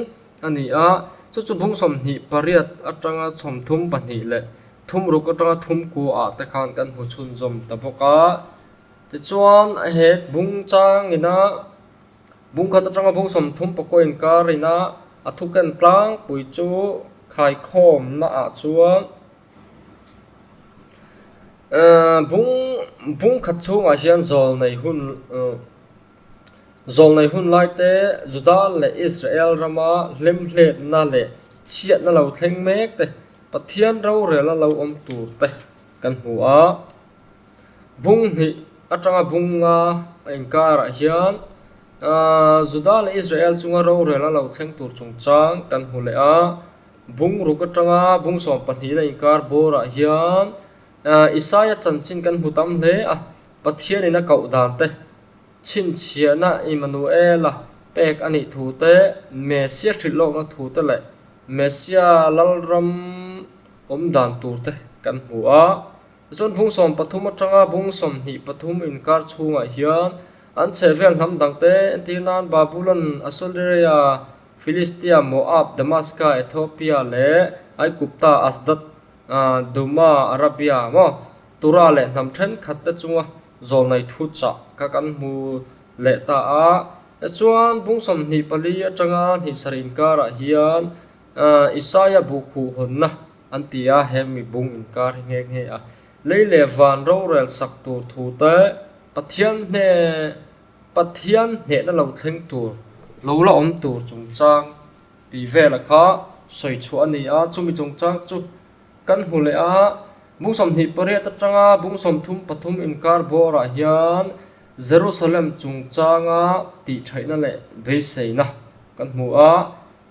ani a chu bung som ni pariat atanga chomthum pani le thum ro atanga thum ko a ta khan kan hu chun zom ta boka ti chuan a he bung chang ina bung khat atanga bung som thum pako in karina athukan tlang pui chu khai khom na a chuan bung khat chunga hian zol nei hun lai te Judah le Israel rama hlem hlet na le chiat na lo thleng mek te pathian ro rela lo om tur te kan hua bung hi atanga bunga inkara hian Judah le Israel chunga ro rela lo thleng tur chungchang kan hule a bung ru atanga bung som pani na inkar bora hian Isaiah chanchin kan hutam hle a pathian ina kau dan te chin chia na Emmanuel pek ani thu te Messia thilo na thu te le Messia lalram dan tur te kan hua zon bung som pathum atanga bung som hi pathum inkar chunga hian an chevel nam dangte tinan Babylon Assyria Philistia Moab Damascus Ethiopia le ai kupta Asdod Duma Arabia mo tura le nam then khat ta chunga zol nai thu cha ka kan mu le ta a chuan bung som hi pali atanga hi sarin kara hian Isaiah bukhu honna antia hemi bung inkar nge nge a leile van ro rel sak tur thu te pathian ne na lo thleng tur lo la om tur chung chang ti vela kha soi chu ani a chumi chung chang chu kan hule a bung som hi pare ta changa bung som thum pathum inkar bora hian Jerusalem chung changa ti thaina le beiseina kan mu a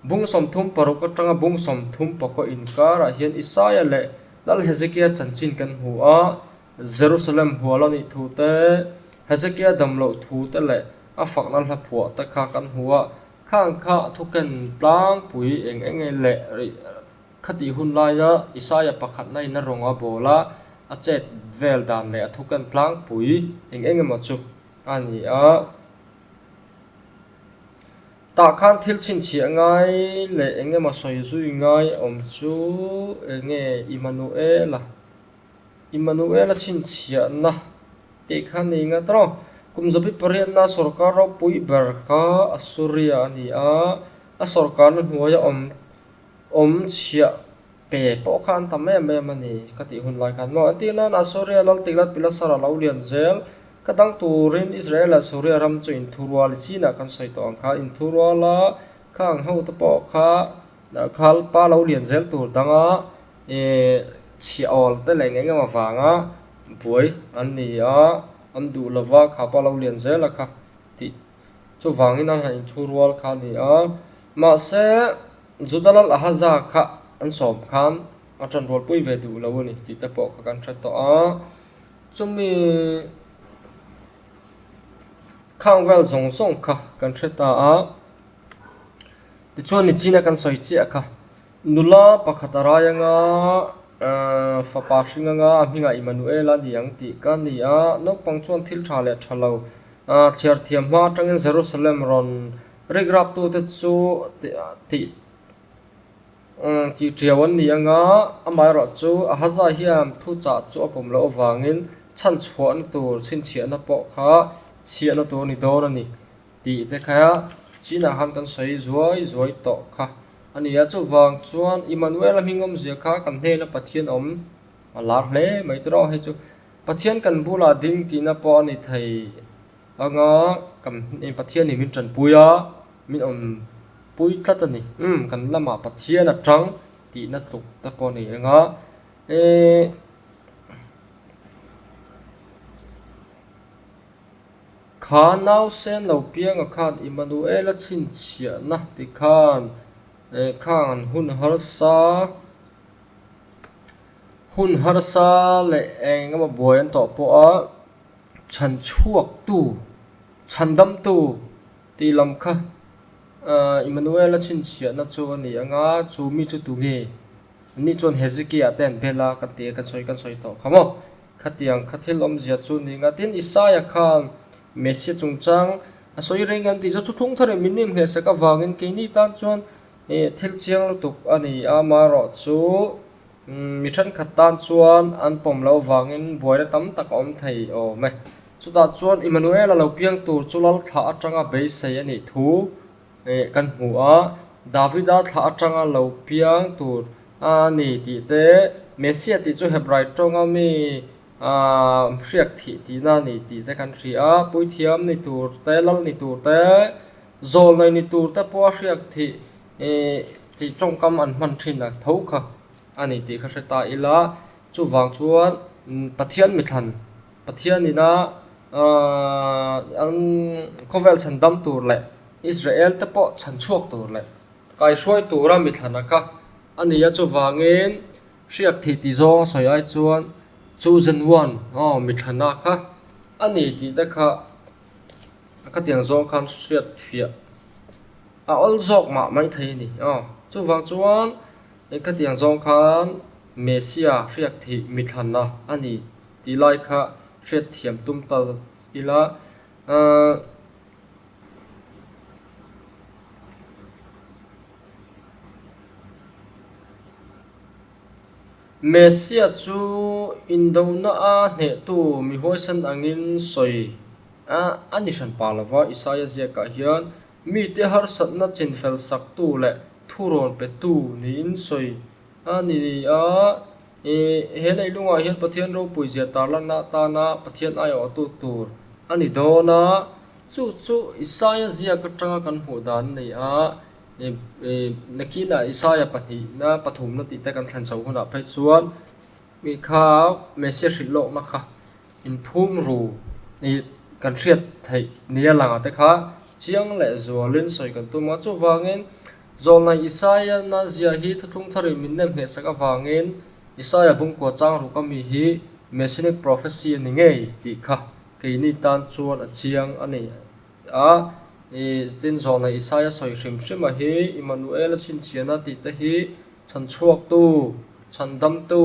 bung som thum paru ka changa bung som thum pako inkar a hian Isaiah le lal Hezekiah chanchin kan hu a Jerusalem hualani thu te Hezekiah damlo thu te le a faknal hla phua ta kha kan huwa khang kha thukan tlang pui eng le khati hun lai ya Isaiah pakhat nai na ronga bola a chet vel dan le thukan tlang pui eng ma chu ani a ta khan thil chin chi ngai le enge ma soi zui ngai om chu enge Emmanuel chin chia na te khan ni nga tro kum zobi pare na sarkar ro pui berka Assyria ni a sarkar na huaya om chia pe po khan tame me mani kati hun lai khan mo atina Assyria lal tiklat pilasara laulian zel kadang turin Israel Assyria ram chu in thurwal sina kan sai to angkha in thurwala khang ho ta po kha khal pa laulian zel tur danga chi ol te le nge ma wanga buai an ni a an du lova kha pa laulian zel kha ti chu wangin an in thurwal kha ni a ma se judalal ahaza kha an som khan atran rol pui ve du lo ni ti ta po kha kan that to a chumi khang vel zong zong kha kan theta a ti chuan ni china kan soi chi kha nula pakhatara yanga fa pa hringa nga minga Emmanuel adiang ti kan ni a nok pang chuan thil tha le thalo chiar thiam ma tangin Jerusalem ron regrap tu te chu ti triawan ni anga amai ro chu ahaza hiam thu cha chu apom lo wangin chan chuan tur chin chia na po kha chia na to ni dor ani ti te kha china han kan sei zuai to kha ani ya chu wang chuan Emmanuel mingom zia kha kan he na pathian om alar hle mai tro he chu pathian kan bula ding ti na po ani thai anga kam pathian ni min chan puya min om pui tlat ani kan lama pathian atang ti na tuk ta po ni anga khan nau sen lo piang a khan Emmanuel chin chia na ti khan hun harsa le eng ma boyan to po a chan chuak tu chandam tu ti lam kha Emmanuel chin chia na chu ani anga chu mi chu tu nge ni chon Hezekiah ten bela kan te kan soi to khamo khatiang khathil om zia chu ni nga tin Isaiah khan Messia chung chang asoi rengan ti chu thung thare minim he saka wangin ke ni tan chuan thil chiang tuk ani ama ro chu mi than khatan chuan an pom lo wangin boira tam tak om thei o me chuta chuan Emmanuel lo piang tur chulal tha atanga be sei ani thu kan hu a Davida tha atanga lo piang tur ani ti te Messia ti chu Hebrai tonga mi riak ti na ni ti te kan ria pui thiam ni tur te lal ni tur te zol nei ni tur te po riak ti trong kam an man thin na tho kha ani ti kha ta ila chu wang chuan pathian mi than pathian ni na an kovel chan dam tur le Israel te po chan chuak tur le kai hroi tura mi thana kha ani ya chu wangin riak ti zong soi ai chuan chosen one mi thana kha ani ti ta kha các tiếng gió khan siết phía ol zok mà mấy thấy nè chú vang chuan các tiếng gió khan Messia siết thì mít hẳn na anh tí lại kha siết thiểm tum ta ila Messia chu Indona a ne tu mi hoi san angin soi ani san palava Isaiah zia ka hian mi te har sat na chin fel sak tu le thuron pe tu ni in soi ani helai lunga hian pathian ro pui zia tar lan na ta na pathian ayo tu tur ani dona chu Isaiah zia ka tanga kan hu dan nei nakina Isaiah pathi na pathum na ti ta kan thlan chau hona phai chuan mi kha message rilok na kha in phum ru ni kan riat thai nia langa te kha chiang le zualin soi kan tu ma chu wangin zol na Isaiah na zia hi thuthung thari min nem he saka wangin Isaiah bung ko chang ru ka mi hi messianic prophecy ni ngei ti kha ke ni tan chuan a chiang ani tin zol na Isaiah soi rim rim a hi Emmanuel sin chiana ti ta hi chan chuak tu chan dam tu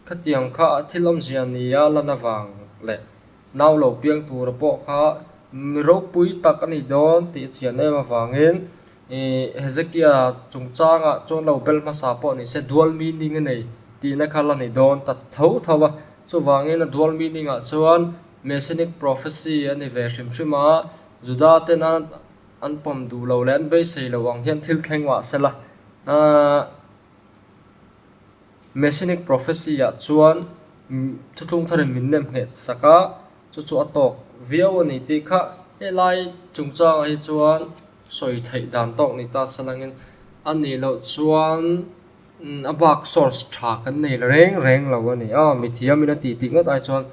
khatiang kha thilom zian ni ya lana wang le naw lo piang tur po kha miro pui tak ani don ti chian em awangin Hezekiah chungchanga chon lo bel ma sa po ni se dual meaning nei ti na khala ni don ta tho thawa chu wangin a dual meaning a chuan messianic prophecy ani ve rim rima Juda ten an pom du lo len be sei lo wang hian thil thlengwa sela messianic prophecy ya chuan thutung tharin min nem het saka chu atok viau ani ti kha elai chungchang hi chuan soi thei dan tok ni ta salangin ani lo chuan abak source tha kan nei reng lo ani mithiam ina ti ngot ai chuan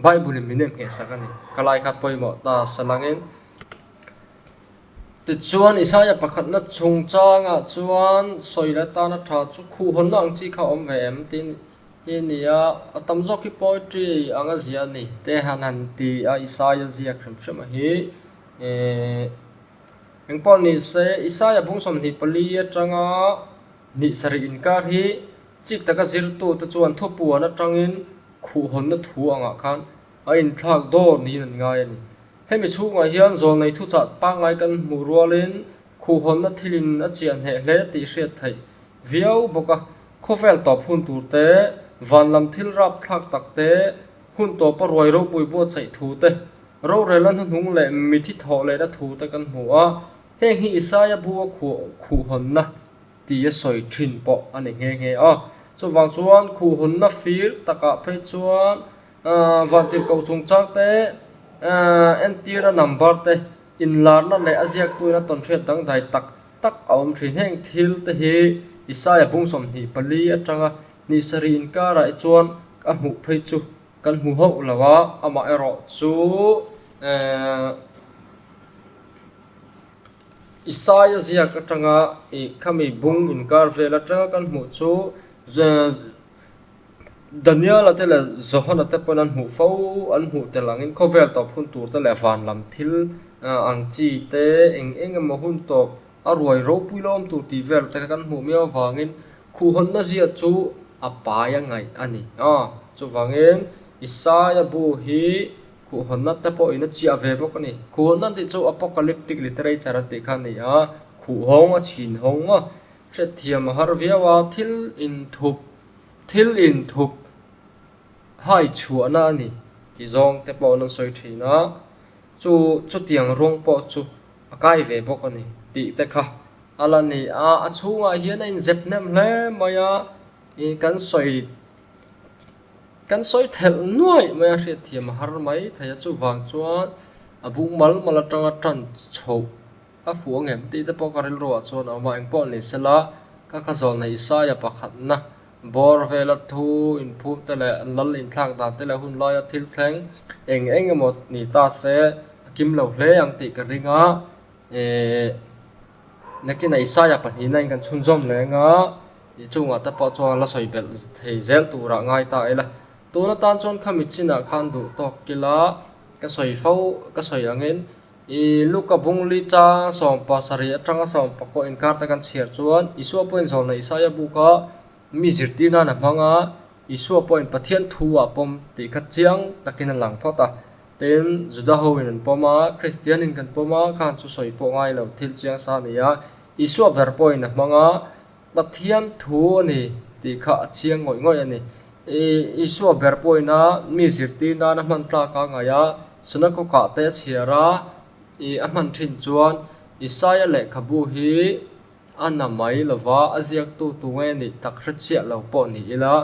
bible min nem he sakani kalai khat poimo ta salangin ti chuan Isaiah pakhat na chungchanga chuan soila ta na tha chu khu hon na ang chi kha om ve em tin hinia atam zok ki poetry anga zia ni te han ti Isaiah zia khrim shema hi engpon ni se Isaiah bungsom ni pali atanga ni sari inkar hi chik taka zirtu ta chuan thopu na tangin khu hon na thu anga khan a in thak dor ni nan ngai ani hemi chunga hian zol nei thu chat pa ngai kan mu rualin khu hon na thilin a chian he hle ti hriat thai viau boka khovel top hun tur te van lam thil rap thak tak te hun to pa roi ro pui bo chai thu te ro relan hung le mi thi tho le na thu te kan mu a heng hi Isaiah bu khu hon na ti a soi thin po ani nge chu wang chuan khu hon na fir taka phei chuan van tir ko chung chak te entira number te in lar na le aziak tu na ton thret dang dai tak aum thin heng thil te hi Isaiah bungsom hi pali atanga ni sari in kara chuan a mu phei chu kan mu ho lawa ama ero chu Isaiah zia ka tanga khami bung in kar vela tanga kan mu chu Daniel atela Zohana te ponan hu fo an hu te langin khovel top hun tur te le van lam thil ang chi te eng ma hun top a roi ro puilom tur ti vel te kan hu mia wangin khu hon na zia chu apa ya ngai ani chu wangin Isaiah bu hi khu hon na te po ina chi ave bok ani khu hon na ti chu apocalyptic literature ti khan ni khu hong a chin hong a thret thiam har viawa thil in thup hai chua na ni ki zong te po non soi thina chu tiang rong po chu akai ve bok ani ti te kha ala ni a chunga hian in zep nem hle maya kan soi thel nuai maya hre thiam har mai thaya chu wang chuan abung mal atanga tran chho a fuang em ti te po karil ro chuan ama eng po ni sela ka zol na Isaiah pakhat na bor vela thu in phum te le lal in thak dan te le hun loya thil thleng eng emot ni ta se kim lo hle ang ti ka ringa nakina Isaiah pahin na kan chunjom le nga I chunga ta po chuan la soi bel thei zel tura ngai ta ela tuna tan chon khamichina khan du tok kila ka soi angin luka bung li cha som pasari atanga som pako inkar takan chiar chuan isu point zol na isaya buka mi zirtina na manga isu point pathian thuwa pom ti kha chiang takin lang phota ten juda hoin an poma christian in kan poma khan chu soi po ngai lo thil chiang sa nia isu ber point na manga pathian thu ani ti kha chiang ngoi ngoi ani isu ber point na mi zirtina na man tla ka ngaya suna ko ka te chiara aman thin chuan isaya le khabu hi anna mai lova aziak tu nge ni takra chia lo po ni ila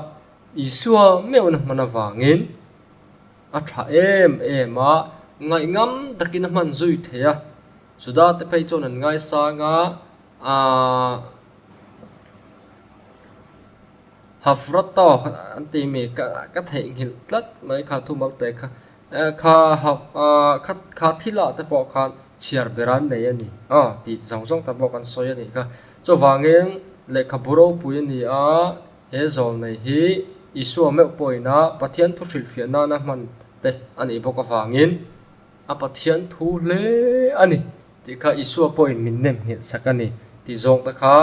isua meuna mana wangin a tha a ngai ngam takin man zui theya suda te phei chon an ngai sa nga hafrata anti me ka thei hil tlat mai kha thu mak te kha kha thila te po khan chiar beran nei ani ti zong ta bo kan soi ani kha cho wangin le khaburo pui ani a he zol nei hi isu me poina pathian thu thil fiana na man te ani boka wangin a pathian thu le ani ti kha isu point min nem hi sakani ti zong ta kha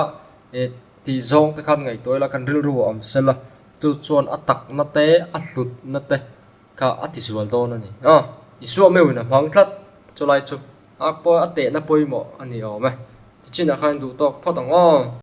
ti zong ta khan ngai toila kan ril ru om sela tu chuan atak na te a hlut na te ka ati zual don ani isu me wina mang thlat cholai chu a po ate na poimo ani awme china khan du tok photang